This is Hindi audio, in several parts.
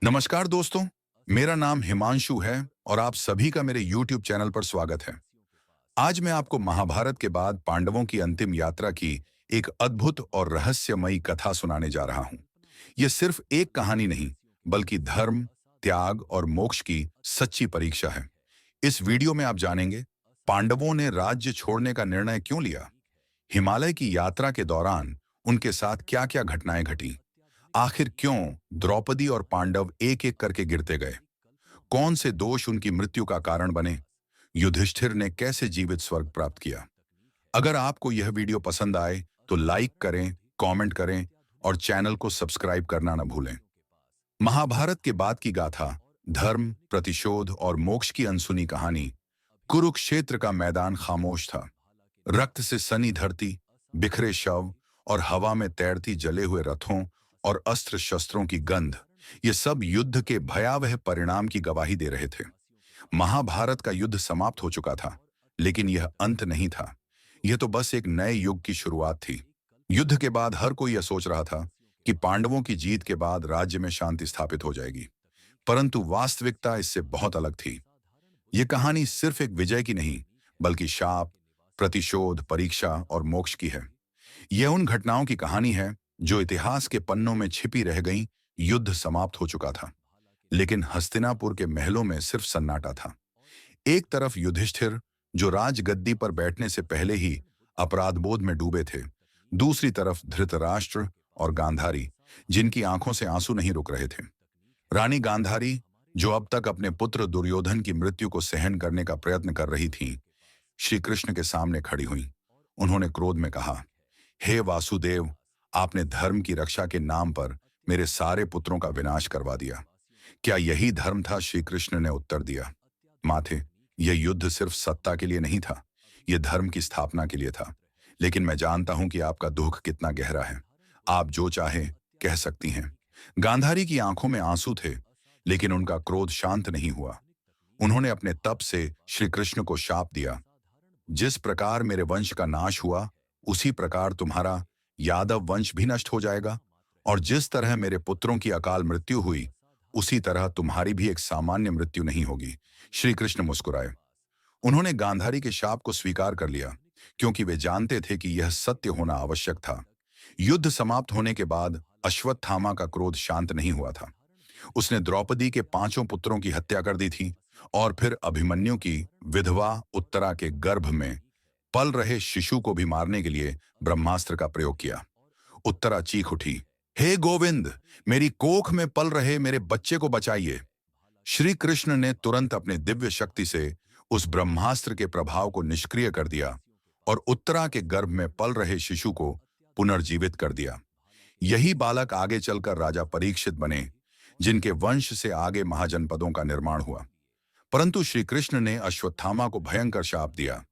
नमस्कार दोस्तों, मेरा नाम हिमांशु है और आप सभी का मेरे YouTube चैनल पर स्वागत है। आज मैं आपको महाभारत के बाद पांडवों की अंतिम यात्रा की एक अद्भुत और रहस्यमयी कथा सुनाने जा रहा हूं। यह सिर्फ एक कहानी नहीं, बल्कि धर्म, त्याग और मोक्ष की सच्ची परीक्षा है। इस वीडियो में आप जानेंगे पांडवों ने राज्य छोड़ने का निर्णय क्यों लिया, हिमालय की यात्रा के दौरान उनके साथ क्या-क्या घटनाएं घटी, आखिर क्यों द्रौपदी और पांडव एक-एक करके गिरते गए, कौन से दोष उनकी मृत्यु का कारण बने, युधिष्ठिर ने कैसे जीवित स्वर्ग प्राप्त किया। अगर आपको यह वीडियो पसंद आए तो लाइक करें, कमेंट करें और चैनल को सब्सक्राइब करना न भूलें। महाभारत के बाद की गाथा, धर्म, प्रतिशोध और मोक्ष की अनसुनी कहानी। कुरुक्षेत्र का मैदान खामोश था। रक्त से सनी धरती, बिखरे शव और हवा में तैरती जले हुए रथों और अस्त्र शस्त्रों की गंध, ये सब युद्ध के भयावह परिणाम की गवाही दे रहे थे। महाभारत का युद्ध समाप्त हो चुका था, लेकिन यह अंत नहीं था। यह तो बस एक नए युग की शुरुआत थी। युद्ध के बाद हर कोई यह सोच रहा था कि पांडवों की जीत के बाद राज्य में शांति स्थापित हो जाएगी, परंतु वास्तविकता इससे बहुत अलग थी। यह कहानी सिर्फ एक विजय की नहीं, बल्कि शाप, प्रतिशोध, परीक्षा और मोक्ष की है। यह उन घटनाओं की कहानी है जो इतिहास के पन्नों में छिपी रह गईं। युद्ध समाप्त हो चुका था, लेकिन हस्तिनापुर के महलों में सिर्फ सन्नाटा था। एक तरफ युधिष्ठिर, जो राजगद्दी पर बैठने से पहले ही अपराधबोध में डूबे थे। दूसरी तरफ धृतराष्ट्र और गांधारी, जिनकी आंखों से आंसू नहीं रुक रहे थे। रानी गांधारी, जो अब तक अपने पुत्र दुर्योधन की मृत्यु को सहन करने का प्रयत्न कर रही थी, श्री कृष्ण के सामने खड़ी हुई। उन्होंने क्रोध में कहा, हे वासुदेव, आपने धर्म की रक्षा के नाम पर मेरे सारे पुत्रों का विनाश करवा दिया। क्या यही धर्म था? श्री कृष्ण ने उत्तर दिया, माथे, यह युद्ध सिर्फ सत्ता के लिए नहीं था, यह धर्म की स्थापना के लिए था। लेकिन मैं जानता हूं कि आपका दुख कितना गहरा है। आप जो चाहे कह सकती हैं। गांधारी की आंखों में आंसू थे, लेकिन उनका क्रोध शांत नहीं हुआ। उन्होंने अपने तप से श्री कृष्ण को शाप दिया, जिस प्रकार मेरे वंश का नाश हुआ, उसी प्रकार तुम्हारा यादव वंश भी नष्ट हो जाएगा, और जिस तरह मेरे पुत्रों की अकाल मृत्यु हुई, उसी तरह तुम्हारी भी एक सामान्य मृत्यु नहीं होगी। श्री कृष्ण मुस्कुराए। उन्होंने गांधारी के शाप को स्वीकार कर लिया, क्योंकि वे जानते थे कि यह सत्य होना आवश्यक था। युद्ध समाप्त होने के बाद अश्वत्थामा का क्रोध शांत नहीं हुआ था। उसने द्रौपदी के 5 पुत्रों की हत्या कर दी थी, और फिर अभिमन्यु की विधवा उत्तरा के गर्भ में पल रहे शिशु को भी मारने के लिए ब्रह्मास्त्र का प्रयोग किया। उत्तरा चीख उठी, हे गोविंद, मेरी कोख में पल रहे मेरे बच्चे को बचाइए। श्री कृष्ण ने तुरंत अपने दिव्य शक्ति से उस ब्रह्मास्त्र के प्रभाव को निष्क्रिय कर दिया और उत्तरा के गर्भ में पल रहे शिशु को पुनर्जीवित कर दिया। यही बालक आगे चलकर राजा परीक्षित बने, जिनके वंश से आगे महाजनपदों का निर्माण हुआ। परंतु श्री कृष्ण ने अश्वत्थामा को भयंकर शाप दिया,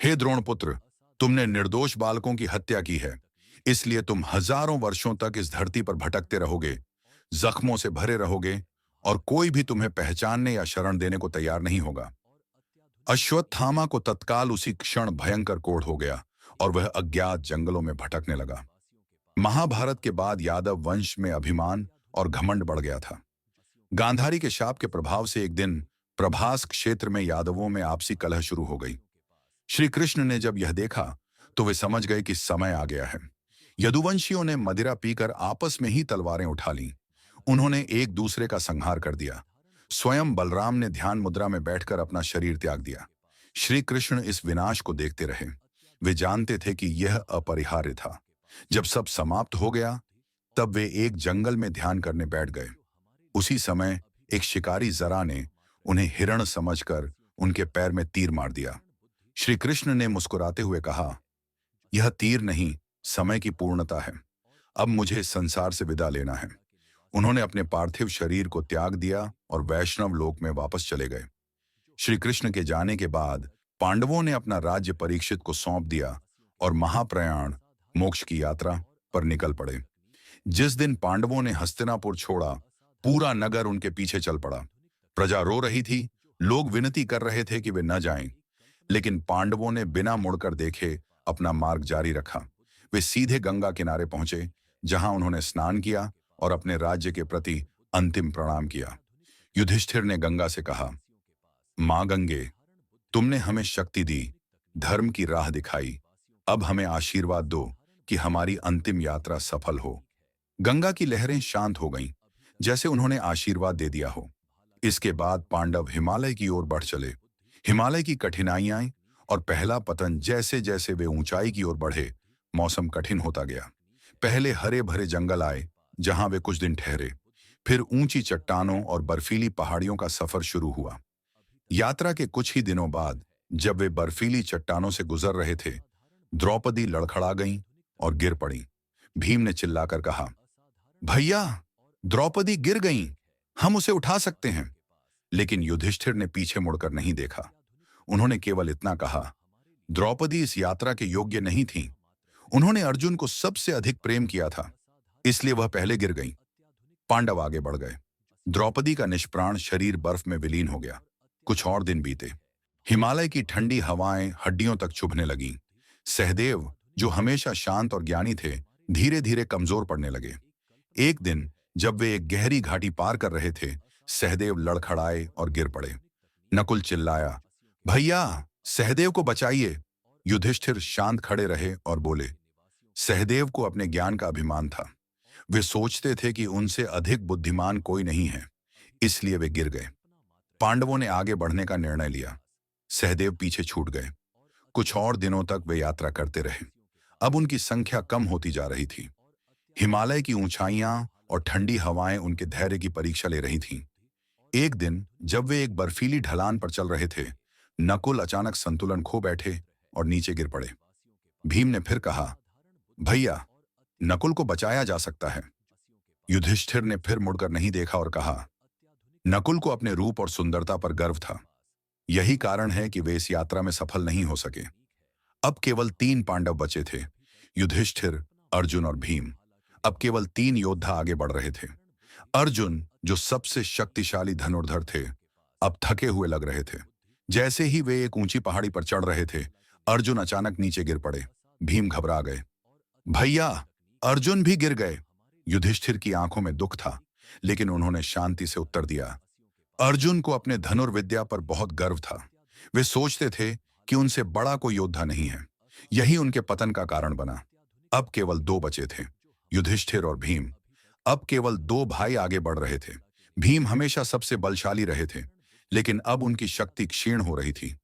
हे द्रोणपुत्र, तुमने निर्दोष बालकों की हत्या की है, इसलिए तुम हजारों वर्षों तक इस धरती पर भटकते रहोगे, जख्मों से भरे रहोगे, और कोई भी तुम्हें पहचानने या शरण देने को तैयार नहीं होगा। अश्वत्थामा को तत्काल उसी क्षण भयंकर कोढ़ हो गया और वह अज्ञात जंगलों में भटकने लगा। महाभारत के बाद यादव वंश में अभिमान और घमंड बढ़ गया था। गांधारी के शाप के प्रभाव से एक दिन प्रभास क्षेत्र में यादवों में आपसी कलह शुरू हो गई। श्री कृष्ण ने जब यह देखा तो वे समझ गए कि समय आ गया है। यदुवंशियों ने मदिरा पीकर आपस में ही तलवारें उठा लीं। उन्होंने एक दूसरे का संहार कर दिया। स्वयं बलराम ने ध्यान मुद्रा में बैठकर अपना शरीर त्याग दिया। श्री कृष्ण इस विनाश को देखते रहे। वे जानते थे कि यह अपरिहार्य था। जब सब समाप्त हो गया, तब वे एक जंगल में ध्यान करने बैठ गए। उसी समय एक शिकारी जरा ने उन्हें हिरण समझकर उनके पैर में तीर मार दिया। श्री कृष्ण ने मुस्कुराते हुए कहा, यह तीर नहीं, समय की पूर्णता है। अब मुझे इस संसार से विदा लेना है। उन्होंने अपने पार्थिव शरीर को त्याग दिया और वैष्णव लोक में वापस चले गए। श्री कृष्ण के जाने के बाद पांडवों ने अपना राज्य परीक्षित को सौंप दिया और महाप्रयाण, मोक्ष की यात्रा पर निकल पड़े। जिस दिन पांडवों ने हस्तिनापुर छोड़ा, पूरा नगर उनके पीछे चल पड़ा। प्रजा रो रही थी, लोग विनती कर रहे थे कि वे न जाएं, लेकिन पांडवों ने बिना मुड़कर देखे अपना मार्ग जारी रखा। वे सीधे गंगा किनारे पहुंचे, जहां उन्होंने स्नान किया और अपने राज्य के प्रति अंतिम प्रणाम किया। युधिष्ठिर ने गंगा से कहा, मां गंगे, तुमने हमें शक्ति दी, धर्म की राह दिखाई। अब हमें आशीर्वाद दो कि हमारी अंतिम यात्रा सफल हो। गंगा की लहरें शांत हो गईं, जैसे उन्होंने आशीर्वाद दे दिया हो। इसके बाद पांडव हिमालय की ओर बढ़ चले। हिमालय की कठिनाइयां और पहला पतन, जैसे जैसे वे ऊंचाई की ओर बढ़े, मौसम कठिन होता गया। पहले हरे भरे जंगल आए, जहां वे कुछ दिन ठहरे। फिर ऊंची चट्टानों और बर्फीली पहाड़ियों का सफर शुरू हुआ। यात्रा के कुछ ही दिनों बाद, जब वे बर्फीली चट्टानों से गुजर रहे थे, द्रौपदी लड़खड़ा गईं और गिर पड़ी। भीम ने चिल्लाकर कहा, भैया, द्रौपदी गिर गईं, हम उसे उठा सकते हैं। लेकिन युधिष्ठिर ने पीछे मुड़कर नहीं देखा। उन्होंने केवल इतना कहा, द्रौपदी इस यात्रा के योग्य नहीं थी। उन्होंने अर्जुन को सबसे अधिक प्रेम किया था, इसलिए वह पहले गिर गईं। पांडव आगे बढ़ गए। द्रौपदी का निष्प्राण शरीर बर्फ में विलीन हो गया। कुछ और दिन बीते। हिमालय की ठंडी हवाएं हड्डियों तक चुभने लगीं। सहदेव, जो हमेशा शांत और ज्ञानी थे, धीरे धीरे कमजोर पड़ने लगे। एक दिन जब वे एक गहरी घाटी पार कर रहे थे, सहदेव लड़खड़ाए और गिर पड़े। नकुल चिल्लाया, भैया, सहदेव को बचाइए। युधिष्ठिर शांत खड़े रहे और बोले, सहदेव को अपने ज्ञान का अभिमान था। वे सोचते थे कि उनसे अधिक बुद्धिमान कोई नहीं है, इसलिए वे गिर गए। पांडवों ने आगे बढ़ने का निर्णय लिया। सहदेव पीछे छूट गए। कुछ और दिनों तक वे यात्रा करते रहे। अब उनकी संख्या कम होती जा रही थी। हिमालय की ऊंचाइयां और ठंडी हवाएं उनके धैर्य की परीक्षा ले रही थीं। एक दिन जब वे एक बर्फीली ढलान पर चल रहे थे, नकुल अचानक संतुलन खो बैठे और नीचे गिर पड़े। भीम ने फिर कहा, भैया, नकुल को बचाया जा सकता है। युधिष्ठिर ने फिर मुड़कर नहीं देखा और कहा, नकुल को अपने रूप और सुंदरता पर गर्व था। यही कारण है कि वे इस यात्रा में सफल नहीं हो सके। अब केवल 3 पांडव बचे थे, युधिष्ठिर, अर्जुन और भीम। अब केवल 3 योद्धा आगे बढ़ रहे थे। अर्जुन, जो सबसे शक्तिशाली धनुर्धर थे, अब थके हुए लग रहे थे। जैसे ही वे एक ऊंची पहाड़ी पर चढ़ रहे थे, अर्जुन अचानक नीचे गिर पड़े। भीम घबरा गए। भैया, अर्जुन भी गिर गए। युधिष्ठिर की आंखों में दुख था, लेकिन उन्होंने शांति से उत्तर दिया, अर्जुन को अपने धनुर्विद्या पर बहुत गर्व था। वे सोचते थे कि उनसे बड़ा कोई योद्धा नहीं है। यही उनके पतन का कारण बना। अब केवल 2 बचे थे, युधिष्ठिर और भीम। अब केवल 2 भाई आगे बढ़ रहे थे। भीम हमेशा सबसे बलशाली रहे थे, लेकिन अब उनकी शक्ति क्षीण हो रही थी।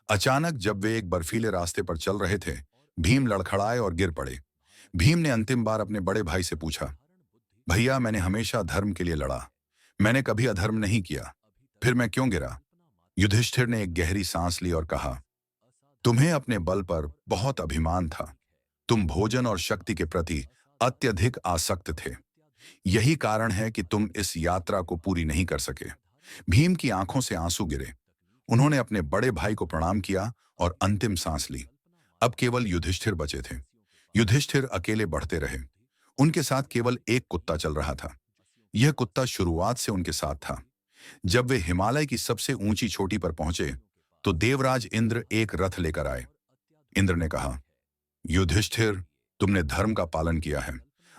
अचानक जब वे एक बर्फीले रास्ते पर चल रहे थे, भीम लड़खड़ाए और गिर पड़े। भीम ने अंतिम बार अपने बड़े भाई से पूछा, भैया, मैंने हमेशा धर्म के लिए लड़ा, मैंने कभी अधर्म नहीं किया, फिर मैं क्यों गिरा? युधिष्ठिर ने एक गहरी सांस ली और कहा, तुम्हें अपने बल पर बहुत अभिमान था। तुम भोजन और शक्ति के प्रति अत्यधिक आसक्त थे। यही कारण है कि तुम इस यात्रा को पूरी नहीं कर सके। भीम की आंखों से आंसू गिरे। उन्होंने अपने बड़े भाई को प्रणाम किया और अंतिम सांस ली। अब केवल युधिष्ठिर बचे थे। युधिष्ठिर अकेले बढ़ते रहे। उनके साथ केवल एक कुत्ता चल रहा था। यह कुत्ता शुरुआत से उनके साथ था। जब वे हिमालय की सबसे ऊंची चोटी पर पहुंचे, तो देवराज इंद्र एक रथ लेकर आए। इंद्र ने कहा, युधिष्ठिर, तुमने धर्म का पालन किया है।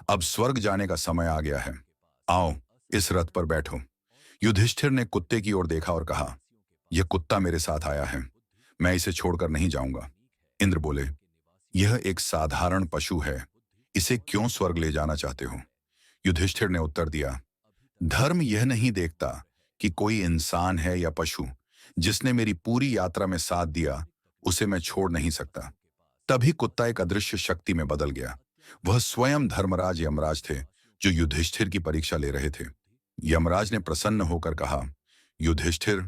अब स्वर्ग जाने का समय आ गया है। आओ, इस रथ पर बैठो। युधिष्ठिर ने कुत्ते की ओर देखा और कहा, यह कुत्ता मेरे साथ आया है, मैं इसे छोड़कर नहीं जाऊंगा। इंद्र बोले, यह एक साधारण पशु है, इसे क्यों स्वर्ग ले जाना चाहते हो? युधिष्ठिर ने उत्तर दिया, धर्म यह नहीं देखता कि कोई इंसान है या पशु। जिसने मेरी पूरी यात्रा में साथ दिया, उसे मैं छोड़ नहीं सकता। तभी कुत्ता एक अदृश्य शक्ति में बदल गया। वह स्वयं धर्मराज यमराज थे, जो युधिष्ठिर की परीक्षा ले रहे थे। यमराज ने प्रसन्न होकर कहा, युधिष्ठिर,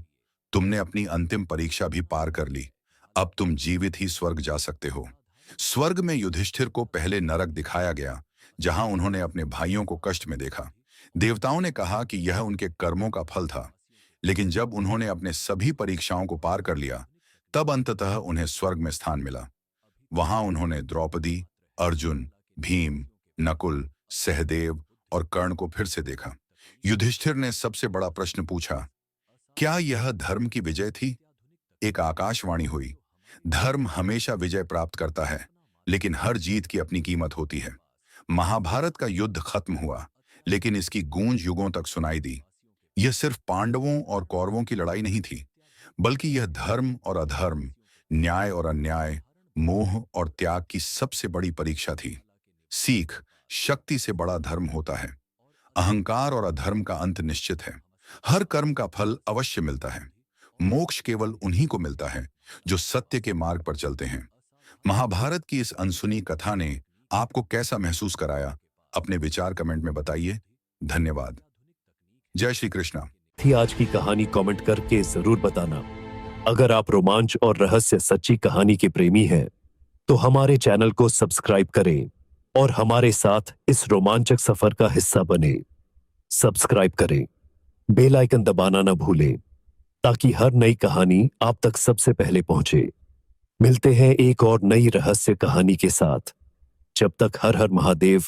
तुमने अपनी अंतिम परीक्षा भी पार कर ली। अब तुम जीवित ही स्वर्ग जा सकते हो। स्वर्ग में युधिष्ठिर को पहले नरक दिखाया गया, जहां उन्होंने अपने भाइयों को कष्ट में देखा। देवताओं ने कहा कि यह उनके कर्मों का फल था, लेकिन जब उन्होंने अपने सभी परीक्षाओं को पार कर लिया, तब अंततः उन्हें स्वर्ग में स्थान मिला। वहां उन्होंने द्रौपदी, अर्जुन, भीम, नकुल, सहदेव और कर्ण को फिर से देखा। युधिष्ठिर ने सबसे बड़ा प्रश्न पूछा, क्या यह धर्म की विजय थी? एक आकाशवाणी हुई, धर्म हमेशा विजय प्राप्त करता है, लेकिन हर जीत की अपनी कीमत होती है। महाभारत का युद्ध खत्म हुआ, लेकिन इसकी गूंज युगों तक सुनाई दी। यह सिर्फ पांडवों और कौरवों की लड़ाई नहीं थी, बल्कि यह धर्म और अधर्म, न्याय और अन्याय, मोह और त्याग की सबसे बड़ी परीक्षा थी। सीख, शक्ति से बड़ा धर्म होता है। अहंकार और अधर्म का अंत निश्चित है। हर कर्म का फल अवश्य मिलता है। मोक्ष केवल उन्हीं को मिलता है जो सत्य के मार्ग पर चलते हैं। महाभारत की इस अनसुनी कथा ने आपको कैसा महसूस कराया? अपने विचार कमेंट में बताइए। धन्यवाद। जय श्री कृष्णा। थी आज की कहानी कमेंट करके जरूर बताना। अगर आप रोमांच और रहस्य सच्ची कहानी के प्रेमी हैं, तो हमारे चैनल को सब्सक्राइब करें और हमारे साथ इस रोमांचक सफर का हिस्सा बने। सब्सक्राइब करें, बेल आइकन दबाना न भूलें, ताकि हर नई कहानी आप तक सबसे पहले पहुंचे। मिलते हैं एक और नई रहस्य कहानी के साथ। जब तक हर हर महादेव,